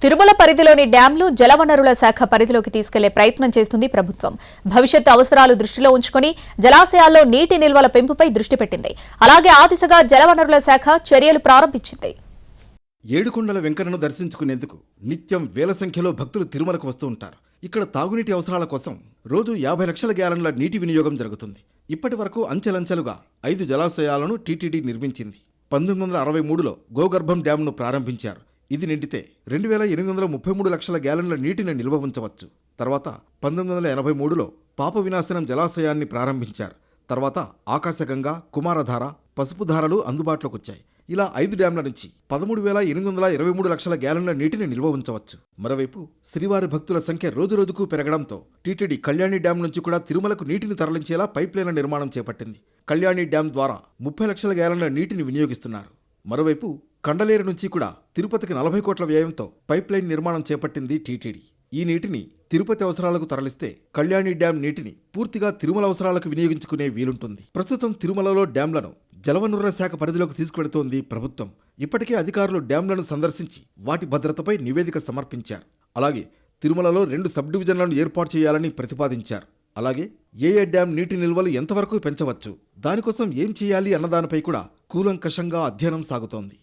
తిరుమల పరిధిలోని డ్యాంలు జలవనరుల శాఖ పరిధిలోకి తీసుకెళ్లే ప్రయత్నం చేస్తుంది ప్రభుత్వం. భవిష్యత్ అవసరాలు దృష్టిలో ఉంచుకుని జలాశయాల్లో నీటి నిల్వల పెంపుపై దృష్టి పెట్టింది. అలాగే ఆ దిశగా జలవనరుల శాఖ చర్యలు ప్రారంభించింది. ఏడుకొండల వెంకన్నను దర్శించుకునేందుకు నిత్యం వేల సంఖ్యలో భక్తులు తిరుమలకు వస్తూ ఉంటారు. ఇక్కడ తాగునీటి అవసరాల కోసం రోజు 50 లక్షల గ్యాలన్ల నీటి వినియోగం జరుగుతుంది. ఇప్పటి వరకు అంచెలంచెలుగా 5 జలాశయాలను టీటీడీ నిర్మించింది. 1963లో గోగర్భం డ్యాంను ప్రారంభించారు. ఇది నిండితే 2833 లక్షల గ్యాలన్ల నీటిని నిల్వ ఉంచవచ్చు. తర్వాత 1983లో పాప వినాశనం జలాశయాన్ని ప్రారంభించారు. తర్వాత ఆకాశగంగా, కుమారధార, పసుపుధారలు అందుబాటులోకి వచ్చాయి. ఇలా 5 డ్యాంల నుంచి 13,823 లక్షల గ్యాలన్ల నీటిని నిల్వ ఉంచవచ్చు. మరోవైపు శ్రీవారి భక్తుల సంఖ్య రోజురోజుకు పెరగడంతో టీటీడీ కళ్యాణి డ్యాం నుంచి కూడా తిరుమలకు నీటిని తరలించేలా పైప్లైన్ల నిర్మాణం చేపట్టింది. కళ్యాణి డ్యాం ద్వారా 30 లక్షల గ్యాలన్ల నీటిని వినియోగిస్తున్నారు. మరోవైపు కండలేరు నుంచి కూడా తిరుపతికి 40 కోట్ల వ్యయంతో పైప్లైన్ నిర్మాణం చేపట్టింది టీటీడీ. ఈ నీటిని తిరుపతి అవసరాలకు తరలిస్తే కళ్యాణి డ్యాం నీటిని పూర్తిగా తిరుమల అవసరాలకు వినియోగించుకునే వీలుంటుంది. ప్రస్తుతం తిరుమలలో డ్యాంలను జలవనరుల శాఖ పరిధిలోకి తీసుకువెడుతోంది ప్రభుత్వం. ఇప్పటికే అధికారులు డ్యాంలను సందర్శించి వాటి భద్రతపై నివేదిక సమర్పించారు. అలాగే తిరుమలలో 2 సబ్ డివిజన్లను ఏర్పాటు చేయాలని ప్రతిపాదించారు. అలాగే ఏ డ్యాం నీటి నిల్వలు ఎంతవరకు పెంచవచ్చు, దానికోసం ఏం చేయాలి అన్నదానిపై కూడా కూలంకషంగా అధ్యయనం సాగుతోంది.